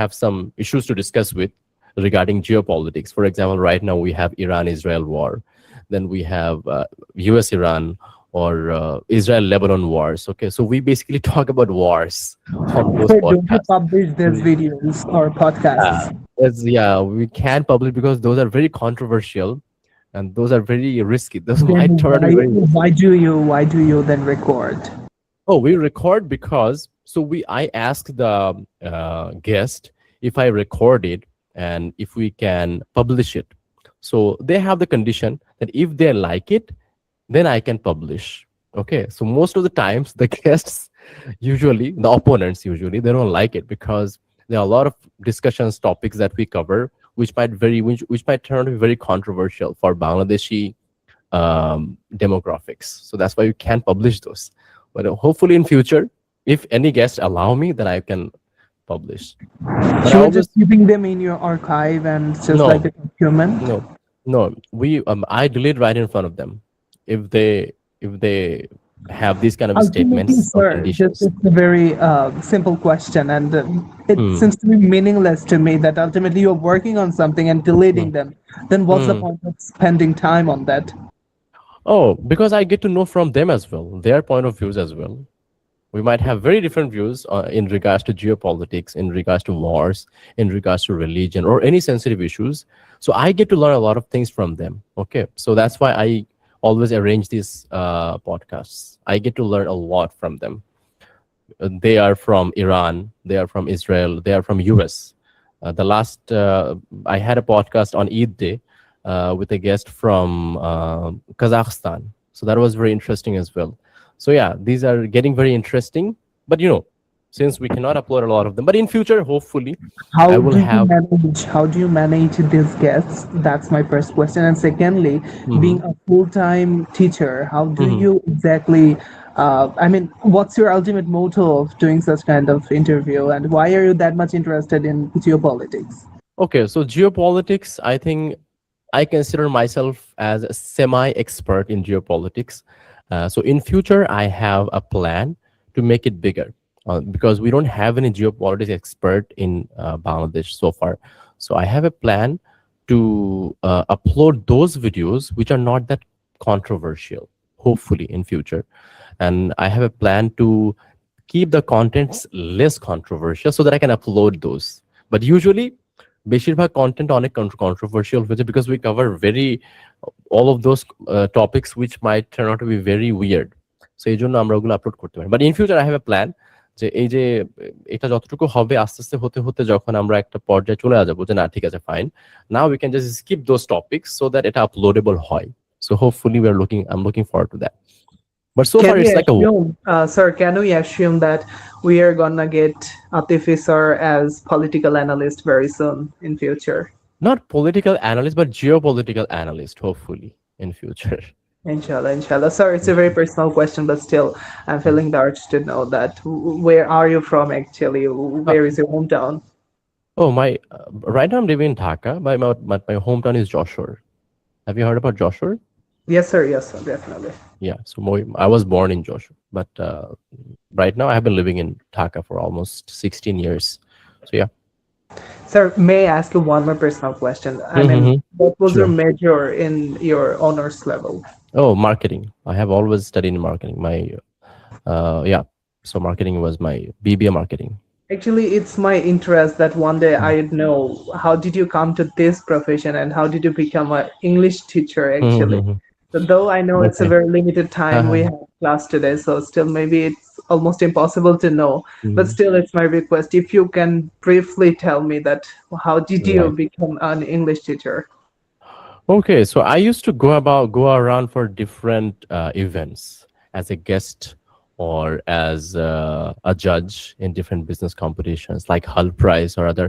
have some issues to discuss with regarding geopolitics. For example, right now we have Iran-Israel war, then we have US-Iran or Israel-Lebanon wars. Okay, so we basically talk about wars on those So don't you podcasts. publish these videos or Yeah, podcasts? yeah, we can't publish because those are very controversial and those are very risky. Those Then might turn out to be very risky. why do you then record? Oh, we record because I ask the guest if I record it and if we can publish it. So they have the condition that if they like it, then I can publish. Okay, so most of the times the guests, usually the opponents, usually they don't like it because there are a lot of discussions topics that we cover which might turn out to be very controversial for Bangladeshi demographics. So that's why you can't publish those. But hopefully in future, if any guests allow me, then I can publish. But I You are just always keeping them in your archive and just like no, a document. no, no. We I delete right in front of them if they have these kind of Ultimately, statements or sir, just conditions. it's a very simple question, and it Hmm. seems to be meaningless to me that ultimately you're working on something and deleting Hmm. them. Then what's the Hmm. point of spending time on that? Oh, because I get to know from them as well, their point of views as well. We might have very different views in regards to geopolitics, in regards to wars, in regards to religion, or any sensitive issues. So I get to learn a lot of things from them. Okay, so that's why I always arrange these podcasts. I get to learn a lot from them. They are from Iran, they are from Israel, they are from US. The last I had a podcast on Eid Day with a guest from Kazakhstan. So that was very interesting as well. So yeah, these are getting very interesting. But since we cannot upload a lot of them, but in future, hopefully, I will have. How do you manage these guests? That's my first question. And secondly, being Mhm, a full-time teacher, how do mhm. you exactly I mean, what's your ultimate motto of doing such kind of interview, and why are you that much interested in geopolitics? Okay, so geopolitics, I think I consider myself as a semi-expert in geopolitics. So in future, I have a plan to make it bigger because we don't have any geopolitics expert in Bangladesh so far. So I have a plan to upload those videos which are not that controversial, hopefully in future. And I have a plan to keep the contents less controversial so that I can upload those. But usually বেশিরভাগ content অনেক controversial হয়েছে because we cover all of those topics which might turn out to be very weird. So এই জন্য আমরা ওগুলো upload করতে পারি। But in future I have a plan যে এই যে এটা যতটুকু হবে আস্তে আস্তে হতে হতে যখন আমরা একটা পর্যায়ে চলে যাবো যে না ঠিক আছে fine, now we can just skip those topics so that এটা uploadable হয়. So hopefully I'm looking forward to that. But so far Can we it's like a assume, sir, can we assume that we are gonna get Atifi sir as political analyst very soon in future? not political analyst but geopolitical analyst hopefully in future. Inshallah, inshallah. Sir, it's a very personal question, but still, I'm feeling the urge to know that. Where are you from actually? Uh, Where is your hometown? oh, my right now I'm living in Dhaka, but my hometown is Joshua. Have you heard about Joshua? Yes, sir, definitely. Yeah, so I was born in Joshua, but right now I have been living in Dhaka for almost 16 years. So yeah. Sir, may I ask you one more personal question? I mean, Mm-hmm. what was your Sure. major in your honors level? Oh, marketing. I have always studied in marketing. Yeah. So marketing was my BBA marketing. Actually, it's my interest that one day I'd know how did you come to this profession and how did you become an English teacher actually. Mm-hmm. So though I know it's a Okay. very limited time we Uh-huh. have class today, so still maybe it's almost impossible to know. But Mhm. still, it's my request if you can briefly tell me that how did you Right. become an English teacher? Okay, so I used to go around for different events as a guest or as a judge in different business competitions like Hull Prize or other.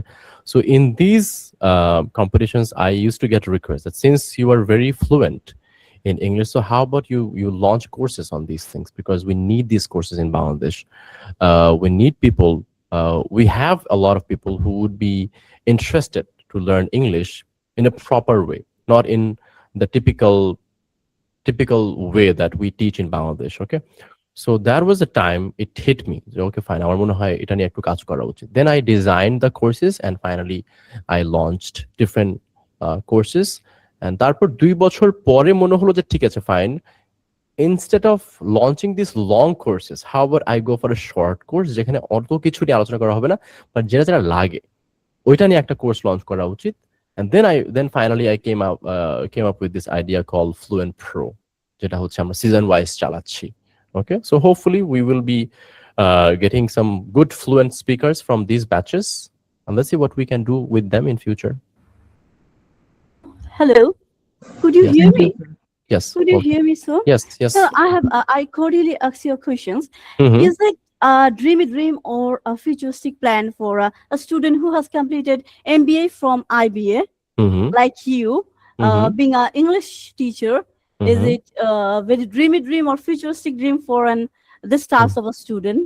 So in these competitions, I used to get requests that since you are very fluent in English, so how about you launch courses on these things because we need these courses in Bangladesh. We need people. We have a lot of people who would be interested to learn English in a proper way, not in the typical way that we teach in Bangladesh. Okay, So that was the time it hit me. Okay, fine. আমার মনে হয় এটা নিয়ে একটু কাজ করা উচিত. Then I designed the courses and finally I launched different courses. And তারপর 2 বছর পরে মনে হলো যে ঠিক আছে, fine. Instead of launching these long courses, how about I go for a short course যেখানে অত কিছু নিয়ে আলোচনা করা হবে না, বাট যেটা যেটা লাগে ওইটা নিয়ে একটা কোর্স লঞ্চ করা উচিত। And then finally I came up with this idea called Fluent Pro, যেটা হচ্ছে আমরা season wise চালাচ্ছি. Okay, so hopefully we will be getting some good fluent speakers from these batches, and let's see what we can do with them in future. Hello, could you Yes. hear me? Yes. Could you Okay. hear me, sir? Yes. Yes. So I cordially ask your questions. Mhm. Is it a dreamy dream or a futuristic plan for a student who has completed MBA from IBA, Mhm. like you, Mhm. being an English teacher? Is Mhm. it a very dreamy dream or futuristic dream for this types of a student?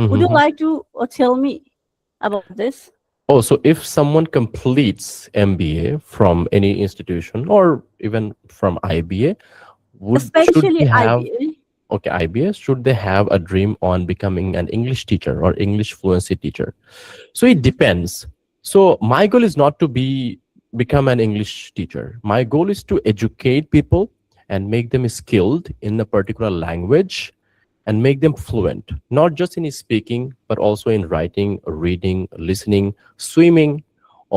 Would you Mhm. like to tell me about this? Oh, so if someone completes MBA from any institution or even from IBA, should Especially they have IBA. okay IBA? Should they have a dream on becoming an English teacher or English fluency teacher? So it depends. So my goal is not to become an English teacher. My goal is to educate people and make them skilled in a particular language and make them fluent, not just in speaking, but also in writing, reading, listening, swimming,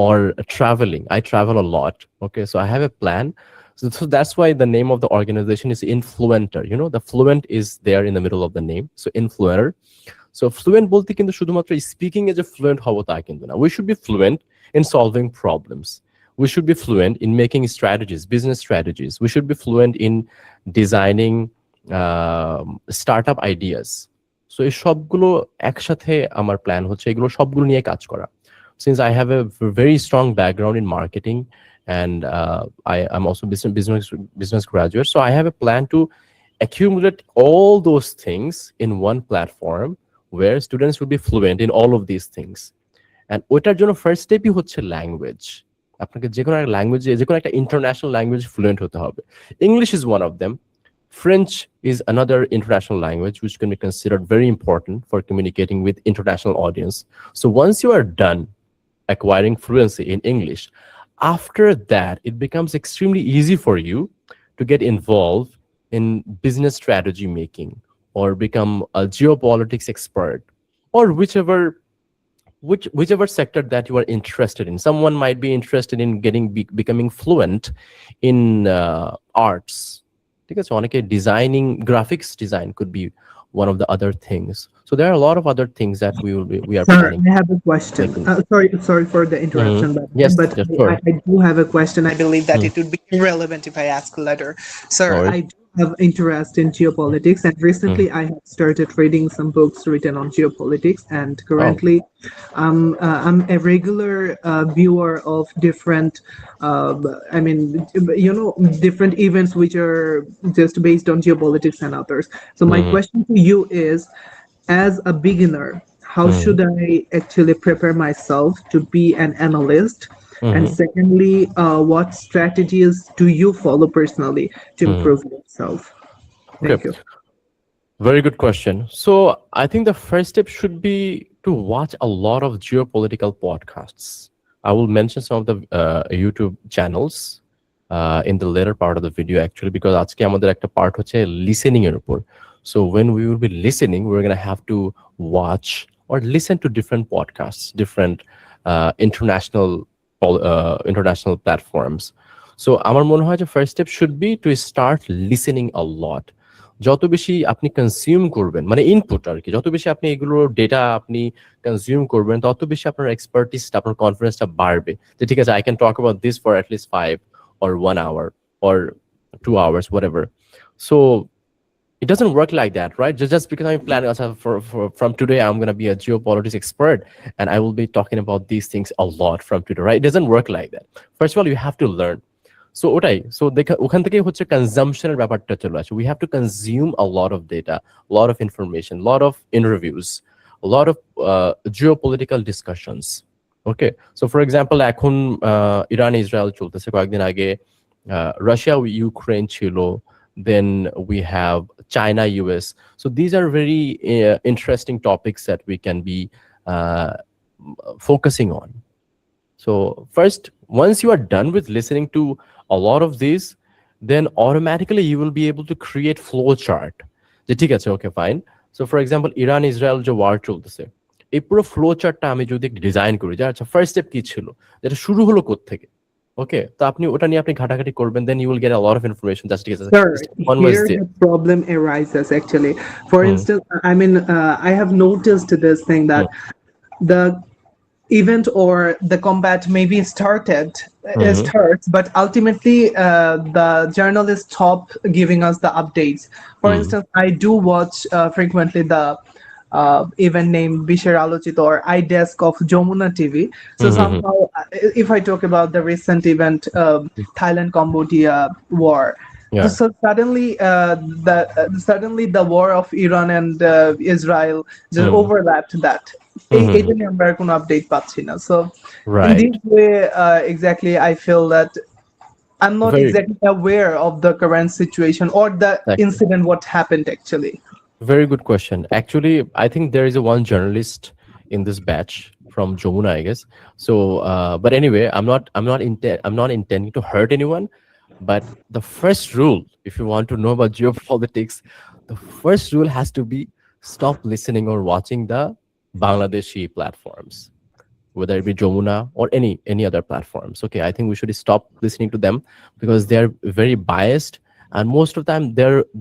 or traveling. I travel a lot. Okay, so I have a plan. So that's why the name of the organization is Influenter. You know, the fluent is there in the middle of the name. So Influenter. So fluent বলতে কিন্তু শুধুমাত্র speaking এ যে fluent হবো তা কিন্তু না। We should be fluent in solving problems. We should be fluent in making strategies, business strategies. We should be fluent in designing startup ideas. So এই সবগুলো একসাথে আমার প্ল্যান হচ্ছে এগুলো সবগুলো নিয়ে কাজ করা। Since I have a very strong background in marketing and I'm also business graduate, so I have a plan to accumulate all those things in one platform where students will be fluent in all of these things. And ওটার জন্য first স্টেপই হচ্ছে language. আপনাকে যে কোনো একটা ল্যাঙ্গুয়েজে যে কোনো একটা ইন্টারন্যাশনাল ল্যাঙ্গুয়েজ ফ্লুয়েন্ট হতে হবে। English is one of them. French is another international language which can be considered very important for communicating with international audience. So once you are done acquiring fluency in English, after that it becomes extremely easy for you to get involved in business strategy making or become a geopolitics expert or whichever sector that you are interested in. Someone might be interested in becoming fluent in arts. ঠিক আছে, অনেকে designing, graphics design could be one of the other things. So there are a lot of other things that we are Sir, planning. I have a question. Making. Sorry for the interruption, Yes, but yes, sure. I do have a question. I believe that it would be irrelevant if I ask later. Sir, No worries. I do have interest in geopolitics, and recently I have started reading some books written on geopolitics, and currently I'm a regular viewer of different, I mean, different events which are just based on geopolitics and others. So my question to you is, as a beginner, how should I actually prepare myself to be an analyst? And secondly, what strategies do you follow personally to improve yourself? Thank Okay. you. Very good question. So I think the first step should be to watch a lot of geopolitical podcasts. I will mention some of the YouTube channels in the later part of the video actually, because আজকে আমাদের একটা part হচ্ছে listening এর উপর. So when we will be listening, we're going to have to watch or listen to different podcasts, different international platforms. So আমার মনে হয় যে first step should be to start listening a lot. যত বেশি আপনি consume করবেন, মানে input আর কি, যত বেশি আপনি এগুলো ডেটা আপনি কনজিউম করবেন, তত বেশি আপনার এক্সপার্টিসটা, আপনার কনফিডেন্সটা বাড়বে যে ঠিক আছে, I can talk about this for at least 5 or 1 hour or 2 hours, whatever. So it doesn't work like that, right? Just because I'm planning from today, I'm going to be a geopolitics expert and I will be talking about these things a lot from today, right? It doesn't work like that. First of all, you have to learn. So ওখান থেকে হচ্ছে কনজাম্পশনের ব্যাপারটা চলে আসে। We have to consume a lot of data, a lot of information, a lot of interviews, a lot of geopolitical discussions. Okay, so for example, এখন Iran Israel চলতেছে, কয়েকদিন আগে রাশিয়া ইউক্রেন ছিল, then we have China, US. So these are very interesting topics that we can be uh, focusing on. So first, once you are done with listening to a lot of these, then automatically you will be able to create flow chart. যে ঠিক আছে, okay, fine. So for example, Iran Israel যে war চলতেছে, এই পুরো flow চার্টটা আমি যদি design করি যে আচ্ছা ফার্স্ট স্টেপ কি ছিল, যেটা শুরু হলো কোত্থেকে, ওকে, তো আপনি ওটা নিয়ে আপনি ঘাটাঘাটি করবেন, then you will get a lot of information just ঠিক আছে Sir, one was here there. the problem arises actually. For Hmm. instance, I mean, I have noticed this thing that Hmm. the event or the combat maybe Mhm. starts, but ultimately the journalists stop giving us the updates. For Hmm. instance, I do watch frequently the event named Bishar Alochit or iDesk of Jamuna TV. So Mhm. somehow, if I talk about the recent event, Thailand Cambodia war, Yeah. so suddenly the war of Iran and Israel just Hmm. overlapped that. Mhm. এটা নিয়ে আমরা আর কোনো update পাচ্ছি না, so in Right. this way exactly I feel that I'm not Very exactly aware of the current situation or the exactly. incident what happened actually. Very good question. Actually, I think there is a one journalist in this batch from Jamuna, I guess. So, but anyway, I'm not intending to hurt anyone. But the first rule, if you want to know about geopolitics, the first rule has to be stop listening or watching the Bangladeshi platforms, whether it be Jamuna or any other platforms. Okay, I think we should stop listening to them because they're very biased, and most of the time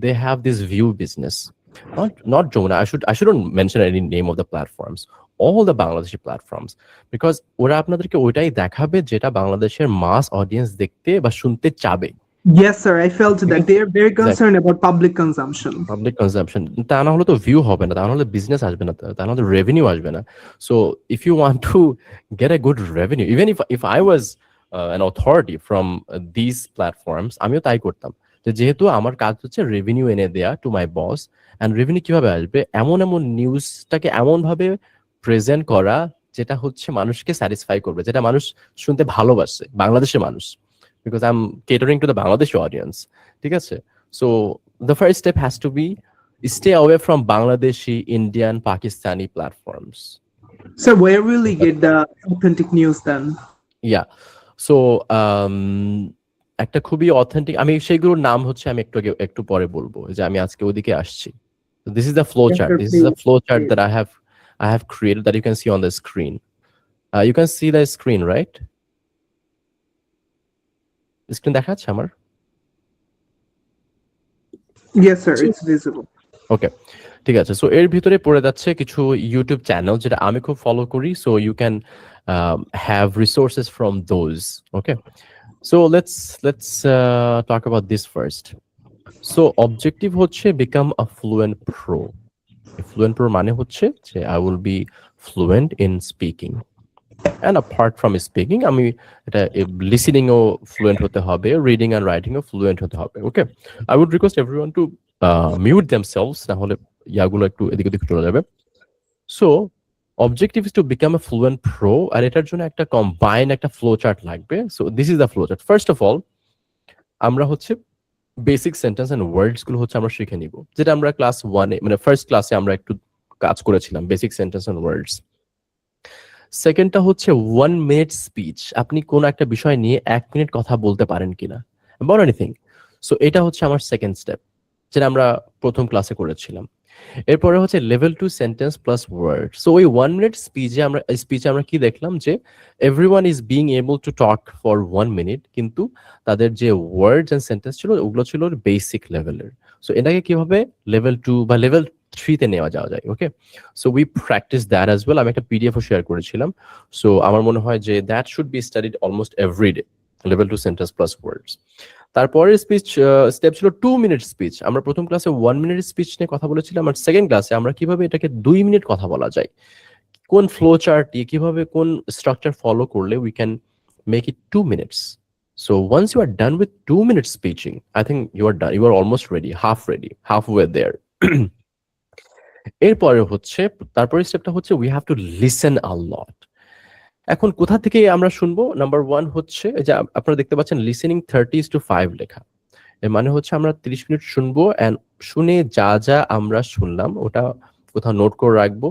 they have this view business. Not Jamuna. I shouldn't mention any name of the platforms. All the Bangladeshi platforms, because ওরা আপনাদেরকে ওইটাই দেখাবে যেটা বাংলাদেশের মাস audience দেখতে বা শুনতে চাবে। Yes, sir, I felt ঠিক that আছে? they are very Exactly. concerned about public consumption. Public consumption, তা না হলে তো ভিউ হবে না, তা না হলে বিজনেস আসবে না, তা না হলে রেভিনিউ আসবে না। So if you want to get a good revenue, even if I was an authority from this platforms, আমিও তাই করতাম। যে যেহেতু আমার কাজ হচ্ছে রেভিনিউ এনে দেয়া to my boss, and revenue কিভাবে আসবে, এমন এমন নিউজটাকে এমন ভাবে প্রেজেন্ট করা যেটা হচ্ছে মানুষকে স্যাটিসফাই করবে, যেটা মানুষ শুনতে ভালোবাসে, বাংলাদেশের মানুষ, because I am catering two the Bangladeshi audience. ঠিক আছে? So the first step has to be stay away from Bangladeshi, Indian, Pakistani platforms. So where will we get the authentic news then? Yeah. So একটা খুবই authentic, আমি সেইগুলোর নাম হচ্ছে আমি একটু পরে বলবো, যে আমি আজকে ওদিকে আসছি। So this is the flow Yes, chart. sir, This is the please. flow chart that I have created that you can see on the screen. You can see the screen, right? Screen দেখা যাচ্ছে আমার? Yes, sir, it's visible. ওকে, ঠিক আছে। So এর ভিতরে পড়ে যাচ্ছে কিছু ইউটিউব চ্যানেল যেটা আমি খুব ফলো করি, so you can have resources from those. Okay, so let's talk about this first. So objective হচ্ছে become a fluent pro. Fluent pro মানে হচ্ছে যে I will be fluent in speaking, and apart from speaking আমি এটা লিসেনিংও fluent হতে হবে, reading and রাইটিংও fluent হতে হবে। Okay, I would request everyone to mute themselves, না হলে ইয়াগুলো একটু এদিক ওদিক চলে যাবে। So objective is to become a fluent pro, আর এটার জন্য একটা কম্বাইন একটা ফ্লো চার্ট লাগবে। So this is the flow chart. First of all আমরা হচ্ছে বেসিক সেন্টেন্স অ্যান্ড ওয়ার্ডস গুলো হচ্ছে আমরা শিখে নিব, যেটা আমরা ক্লাস ওয়ানে মানে ফার্স্ট ক্লাসে আমরা একটু কাজ করেছিলাম, বেসিক সেন্টেন্স অ্যান্ড ওয়ার্ডস। সেকেন্ডটা হচ্ছে 1 মিনিট স্পিচ, আপনি কোন একটা বিষয় নিয়ে 1 মিনিট কথা বলতে পারেন কিনা, অ্যাবাউট এনিথিং। সো এটা হচ্ছে আমার সেকেন্ড স্টেপ, যেটা আমরা প্রথম ক্লাসে করেছিলাম। এরপরে হচ্ছে level 2 sentence plus word. So ওই 1 মিনিট স্পিচে আমরা কি দেখলাম, যে everyone is being able to talk for 1 minute, কিন্তু তাদের যে ওয়ার্ডস এন্ড সেন্টেন্স ছিল ওগুলো ছিল বেসিক লেভেলের। সো এটাকে কিভাবে লেভেল 2 বা লেভেল 3 তে নেওয়া যাওয়া যায়। Okay, so we practice that as well. আমি একটা পিডিএফও শেয়ার করেছিলাম। সো আমার মনে হয় যে that should be studied almost everyday, level 2 sentence plus words. তারপরের স্পিচ স্টেপ ছিল 2 মিনিট স্পিচ। আমরা প্রথম ক্লাসে 1 মিনিট স্পিচ নিয়ে কথা বলেছিলাম, আর সেকেন্ড ক্লাসে আমরা কিভাবে এটাকে 2 মিনিট কথা বলা যায়, কোন ফ্লো চার্ট দিয়ে কিভাবে কোন স্ট্রাকচার ফলো করলে we can make it 2 minutes. So once you are done with 2 minute speeching, I think you are almost ready, half way there. এরপরে হচ্ছে তারপরে স্টেপটা হচ্ছে we have to listen a lot. এখন কোথা থেকে আমরা শুনবো? নাম্বার 1 হচ্ছে যে আপনারা দেখতে পাচ্ছেন লিসেনিং 30:5 লেখা। এর মানে হচ্ছে আমরা 30 মিনিট শুনবো, অ্যান্ড শুনে যা যা আমরা শুনলাম ওটা কোথাও নোট করে রাখবো।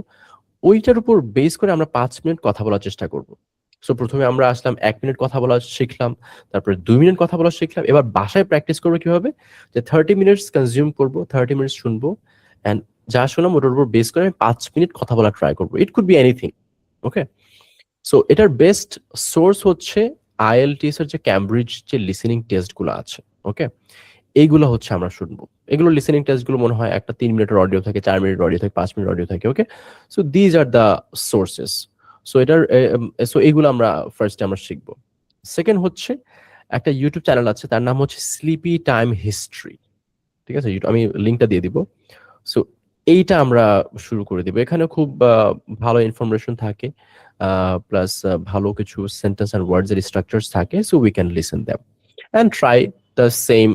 ওইটার উপর বেস করে আমরা 5 মিনিট কথা বলার চেষ্টা করব। সো প্রথমে আমরা আসলাম 1 মিনিট কথা বলা শিখলাম, তারপরে 2 মিনিট কথা বলা শিখলাম। এবার বাসায় প্র্যাকটিস করবো কিভাবে, যে 30 মিনিটস কনজিউম করবো, 30 মিনিটস শুনবো, অ্যান্ড যা শুনলাম ওটার উপর বেস করে আমি 5 মিনিট কথা বলা ট্রাই করবো। It could be anything. Okay, so এটার বেস্ট সোর্স হচ্ছে আইএলটিএস এর যে ক্যামব্রিজ যে লিসেনিং টেস্ট গুলো আছে। ওকে, এইগুলো হচ্ছে আমরা শুনবো। এগুলো লিসেনিং টেস্ট গুলো মনে হয় একটা 3 মিনিটের অডিও থাকে, 4 মিনিট অডিও থাকে, 5 মিনিট অডিও থাকে। Okay, so these are the sources. So এটার সো এইগুলো আমরা ফার্স্টে আমরা শিখবো। সেকেন্ড হচ্ছে একটা ইউটিউব চ্যানেল আছে, তার নাম হচ্ছে স্লিপি টাইম হিস্ট্রি। ঠিক আছে, আমি লিঙ্কটা দিয়ে দিব। সো এইটা আমরা শুরু করে দিব। এখানে খুব ভালো ইনফরমেশন থাকে, প্লাস ভালো কিছু সেন্টেন্স অ্যান্ড ওয়ার্ডস এর স্ট্রাকচারস থাকে। So we can listen them and try the same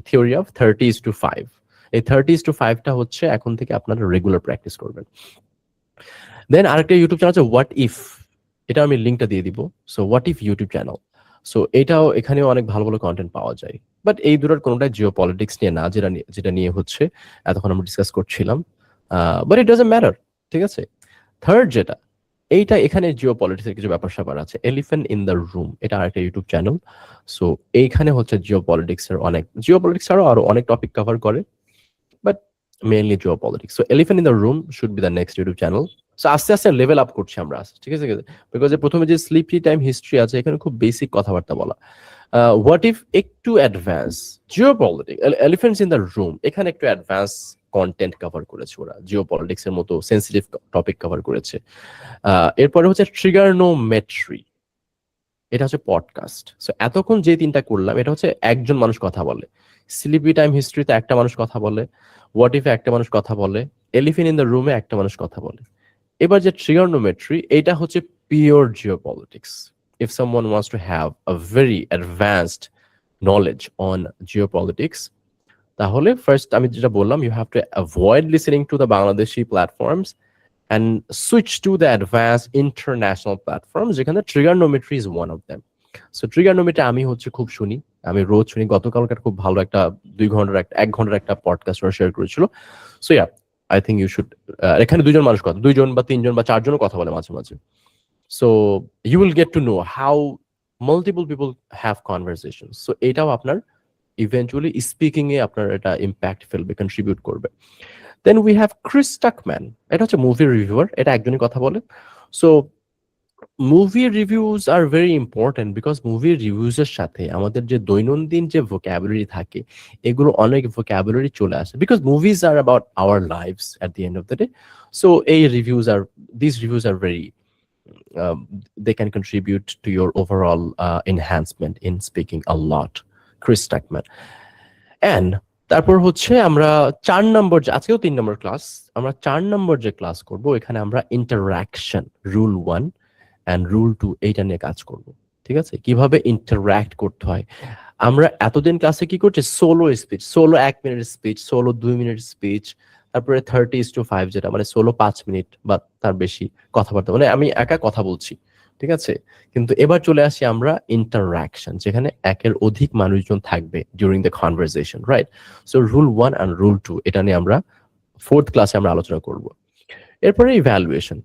theory of 30:5। এই 30:5টা হচ্ছে এখন থেকে আপনারা রেগুলার প্র্যাকটিস করবেন। দেন আরেকটা ইউটিউব চ্যানেল আছে হোয়াট ইফ, এটা আমি লিঙ্কটা দিয়ে দিব। So what if YouTube channel, so এটাও, এখানেও অনেক ভালো ভালো কন্টেন্ট পাওয়া যায়। বাট এই দুটোর কোনোটাই জিও পলিটিক্স নিয়ে না, যেটা নিয়ে হচ্ছে এতক্ষণ আমরা ডিসকাস করছিলাম। But it doesn't matter. ঠিক আছে, থার্ড যেটা, এইটা এখানে জিও পলিটিক্সের কিছু ব্যাপার স্যাপার আছে। এলিফ্যান্ট ইন দ্য রুম, এটা আরেকটা ইউটিউব চ্যানেল। সো এইখানে হচ্ছে জিও পলিটিক্সের অনেক, জিও পলিটিক্স ছাড়াও আরো অনেক টপিক কভার করে, but mainly Jio politics. So elephant in the room should be the next YouTube channel. So আস্তে আস্তে লেভেল আপ করছি আমরা। ঠিক আছে, বিকজ প্রথমে যে স্লিপি টাইম হিস্ট্রি আছে, এখানে খুব বেসিক কথাবার্তা বলা। হোয়াট ইফ একটু advance, Jio politics, elephants in the room এখানে একটু অ্যাডভান্স কন্টেন্ট কভার করেছে ওরা, জিও পলিটিক্স এর মতো সেন্সিটিভ টপিক কভার করেছে। এরপরে হচ্ছে ট্রিগানোমেট্রি, এটা হচ্ছে পডকাস্ট। সো এতক্ষণ যে তিনটা করলাম, এটা হচ্ছে একজন মানুষ কথা বলে। স্লিপি টাইম হিস্ট্রিতে একটা মানুষ কথা বলে, হোয়াট ইফে একটা মানুষ কথা বলে, এলিফ্যান্ট ইন দ্য রুমে একটা মানুষ কথা বলে। এবার যে ট্রিগনোমেট্রি, এটা হচ্ছে pure geopolitics. If someone wants to have a very advanced knowledge on geopolitics, তাহলে ফার্স্ট আমি যেটা বললাম, you have to avoid listening to the Bangladeshi platforms and switch to the advanced international platforms, যেখানে trigonometry is one of them. So trigonometry আমি হচ্ছে খুব শুনি, আমি রোজ শুনি। গতকালকার খুব ভালো একটা 2 ঘন্টার একটা 1 ঘন্টার একটা পডকাস্ট ওরা শেয়ার করেছিল। So yeah, I think you should, এখানে দুজন মানুষ কথা, 2জন বা 3জন বা 4জনও কথা বলে মাঝে মাঝে। So you will get to know how multiple people have conversation. So এটাও আপনার ইভেন্চুয়ালি স্পিকিং এ আপনার এটা ইম্প্যাক্ট ফেলবে, কন্ট্রিবিউট করবে। Then we have Chris Tuckman, এটা হচ্ছে মুভি রিভিউয়ার, এটা একজনই কথা বলে। So movie reviews are very important, because movie reviews এর সাথে আমাদের যে দৈনন্দিন যে ভোক্যাবুলারি থাকে, এগুলো অনেক ভোক্যাবুলারি চলে আসে, because movies are about our lives at the end of the day. So এই this reviews are very, they can contribute to your overall enhancement in speaking a lot. Chris Tuckman. And তারপর হচ্ছে আমরা 4 নম্বর, আজকেও 3 নম্বর class, আমরা 4 নম্বর যে class করব, এখানে আমরা ইন্টারাকশন রুল 1 অ্যান্ড রুল 2 এইটা নিয়ে কাজ করব। ঠিক আছে, কিভাবে ইন্টারাক্ট করতে হয়। আমরা এতদিন ক্লাসে কি করছি, solo speech, solo 1 minute speech, solo 2 minute speech, তারপরে 30:5 যেটা মানে সোলো 5 মিনিট বা তার বেশি কথাবার্তা, মানে আমি একা কথা বলছি। ঠিক আছে, কিন্তু এবার চলে আসি আমরা ইন্টারাকশন, যেখানে একের অধিক মানুষজন থাকবে during the conversation, right? So rule 1 and rule 2 এটা নিয়ে আমরা 4th ক্লাসে আমরা আলোচনা করব। এরপরে evaluation.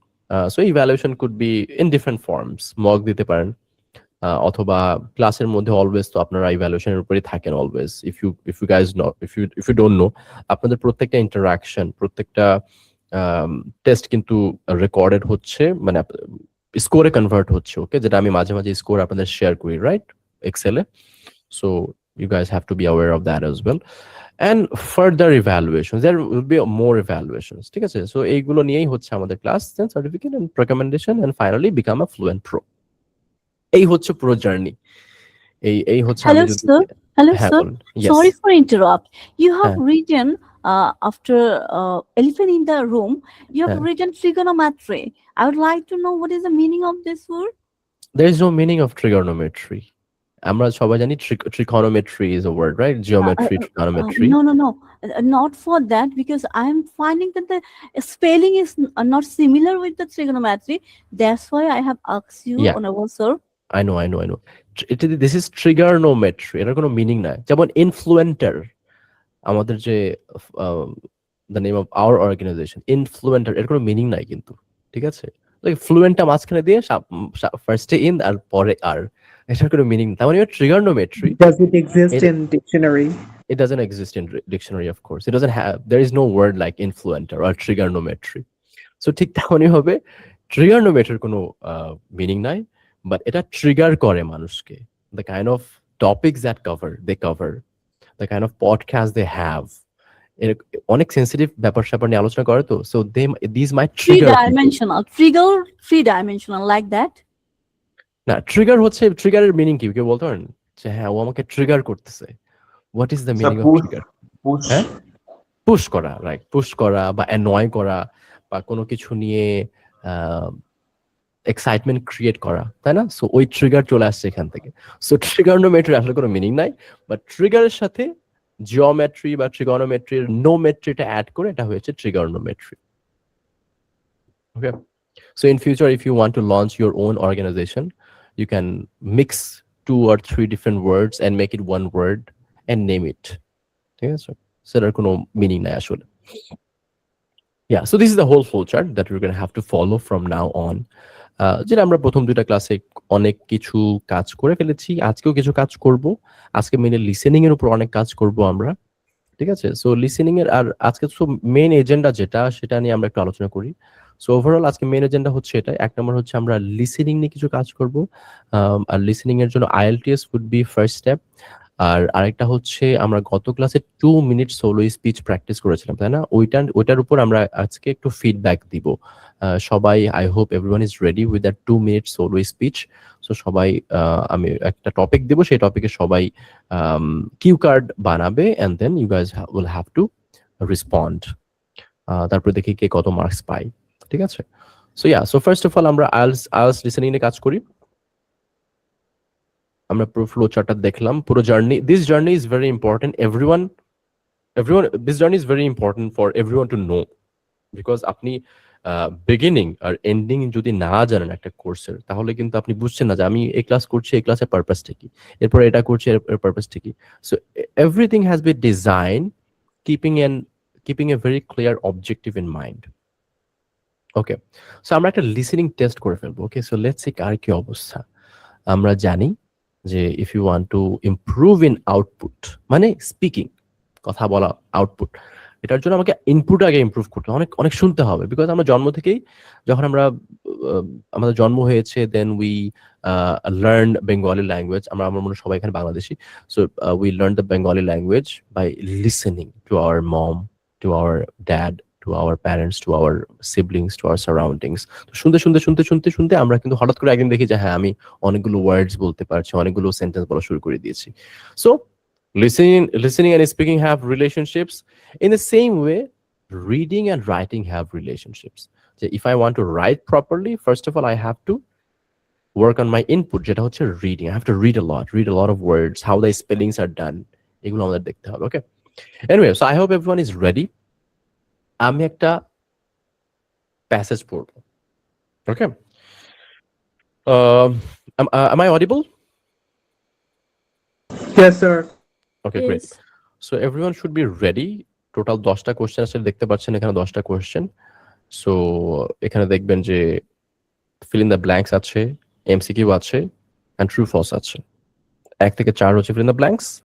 So evaluation could be in different forms, mock দিতে পারেন, অথবা ক্লাসের মধ্যে অলওয়েজ তো আপনারা ইভ্যালুয়েশনের উপরেই থাকেন always. If you guys know, if you don't know, আপনাদের প্রত্যেকটা ইন্টারাকশন, প্রত্যেকটা টেস্ট কিন্তু রেকর্ডেড হচ্ছে, মানে স্কোরে কনভার্ট হচ্ছে। ওকে, যেটা আমি মাঝে মাঝে স্কোর আপনাদের শেয়ার করি, রাইট, এক্সেলে। So you guys have to be aware of that as well. And further evaluations, there will be more evaluations. ঠিক আছে, সো এইগুলো নিয়েই হচ্ছে আমাদের class, then certificate and recommendation, and finally become a fluent pro. এই হচ্ছে পুরো journey. এই হচ্ছে আমি Hello, যদি, sir. Hello, হ্যাঁ sir. বলুন। Yes, Sorry for interrupt. You have হ্যাঁ written after elephant in the room. You have হ্যাঁ, written trigonometry. I would like to know what is the meaning of this word. there is no meaning of trigonometry. আমরা সবাই জানি trigonometry is a word, right? Geometry, trigonometry. No, no, no, not for that, because I am finding that the spelling is not similar with the trigonometry. That's why I have asked you, Yeah, honorable sir. I know. This is trigonometry, এটার কোনো meaning নাই। যেমন Influentor, আমাদের যে the name of our organization, Influentor, এর কোনো meaning নাই কিন্তু, ঠিক আছে? ফ্লুয়েন্টটা মাঝখানে দিয়ে ফার্স্টে ইন আর পরে আর, এটার কোনো মিনিং, তার মানে ট্রিগারনোমেট্রি, Does it exist in dictionary? it doesn't exist in dictionary, of course. It doesn't have, there is no word like influenter or trigonometry. So ঠিক তেমনই হবে, ট্রিগারনোমেট্রির কোনো মিনিং নাই, বাট এটা ট্রিগার করে মানুষকে। The kind of topics that they cover, the kind of podcast they have, অনেক sensitive ব্যাপার স্যাপার নিয়ে আলোচনা করে তো, so these might trigger people. Three dimensional like that. না, ট্রিগার হচ্ছে, ট্রিগারের মিনিং কি কেউ বলতে পারেন? যে হ্যাঁ, ও আমাকে ট্রিগার করতেছে। What is the meaning of trigger? হ্যাঁ, পুশ করা, রাইট, পুশ করা বা অ্যানয় করা, বা কোনো কিছু নিয়ে এক্সাইটমেন্ট ক্রিয়েট করা, তাই না? সো ওই ট্রিগার চলে আসছে এখান থেকে। সো ট্রিগারনোমেট্রি আসলে কোনো মিনিং নাই, বাট ট্রিগারের সাথে জিওমেট্রি বা ট্রিগনোমেট্রির নোমেট্রিটা অ্যাড করে এটা হয়েছে trigonometry. Okay, so in future if you want to launch your own organization, you can mix 2 or 3 different words and make it one word and name it. ঠিক আছে? সেটার কোনো মিনিং নাই আসলে। Yeah, so this is the whole flowchart that we're going to have to follow from now on. যেটা আমরা প্রথম 2টা ক্লাসে অনেক কিছু কাজ করে ফেলেছি, আজকেও কিছু কাজ করব। আজকে মেইনলি লিসেনিং এর উপর অনেক কাজ করব আমরা, ঠিক আছে? সো লিসেনিং এর, আর আজকে সো মেইন এজেন্ডা যেটা, সেটা নিয়ে আমরা একটু আলোচনা করি। সো ওভারঅল আজকে মেইন এজেন্ডা হচ্ছে এটা। 1 নম্বর হচ্ছে আমরা লিসেনিং নিয়ে কিছু কাজ করব, আর লিসেনিং এর জন্য IELTS would be first step। আর আরেকটা হচ্ছে আমরা গত ক্লাসে 2 মিনিট সোলো স্পিচ প্র্যাকটিস করেছিলাম, তাই না? ওইটার উপর আমরা আজকে একটু ফিডব্যাক দিব। সবাই, I hope everyone is ready with that 2 minute solo speech. So সবাই, আমি একটা টপিক দেব, সেই টপিকে সবাই কিউ কার্ড বানাবে, and then you guys will have to respond. তারপর দেখি কে কত মার্কস পায়, ঠিক আছে? So yeah, so first of all আমরা আইএলটিএস লিসেনিং নিয়ে কাজ করি। আমরা পুরো ফ্লো চার্টটা দেখলাম, পুরো journey. This journey is very important, everyone, this journey is very important for everyone to know, because আপনি বিগিনিং আর এন্ডিং যদি না জানেন একটা কোর্সের, তাহলে কিন্তু আপনি বুঝছেন না যে আমি এই ক্লাস করছি, এই ক্লাসের পারপাসটা কি, এরপর এটা করছি, এর পারপাসটা কি। So everything has been design keeping a very clear objective in mind. Okay, so আমরা একটা লিসেনিং টেস্ট করে ফেলবো। ওকে, সো লেটস সি কার কি অবস্থা। আমরা জানি যে if you want to improve in output, মানে স্পিকিং, কথা বলা, আউটপুট, এটার জন্য আমাকে ইনপুট আগে ইমপ্রুভ করতে হবে, অনেক অনেক শুনতে হবে। বিকজ আমরা জন্ম থেকেই, যখন আমরা আমাদের জন্ম হয়েছে, then we learn Bengali language. আমরা মনে সবাই এখানে বাংলাদেশি। So we learn the Bengali language by listening to our mom, to our dad, to our parents, to our siblings, to our surroundings. তো শুনতে শুনতে শুনতে শুনতে শুনতে আমরা কিন্তু হঠাৎ করে একদিন দেখি যে হ্যাঁ, আমি অনেকগুলো ওয়ার্ডস বলতে পারছি, অনেকগুলো সেন্টেন্স বলা শুরু করে দিয়েছি। So listening and speaking have relationships. In the same way, reading and writing have relationships. So if I want to write properly, first of all, I have to work on my input, যেটা হচ্ছে reading. I have to read a lot of words, how the spellings are done. এগুলো আমাদের দেখতে হবে। Okay. Anyway, so I hope everyone is ready. আমি একটা passage পড়ব। ওকে, am I audible? Yes, sir. Okay, great. Yes. So everyone should be ready. Total 10টা question আছে, দেখতে পাচ্ছেন এখানে 10টা কোশ্চেন। সো এখানে দেখবেন যে ফিল ইন দ্য ব্ল্যাঙ্কস আছে, এমসিকিউ আছে, এন্ড ট্রু ফলস আছে। 1 থেকে 4 হচ্ছে ফিল ইন দ্য ব্ল্যাঙ্কস,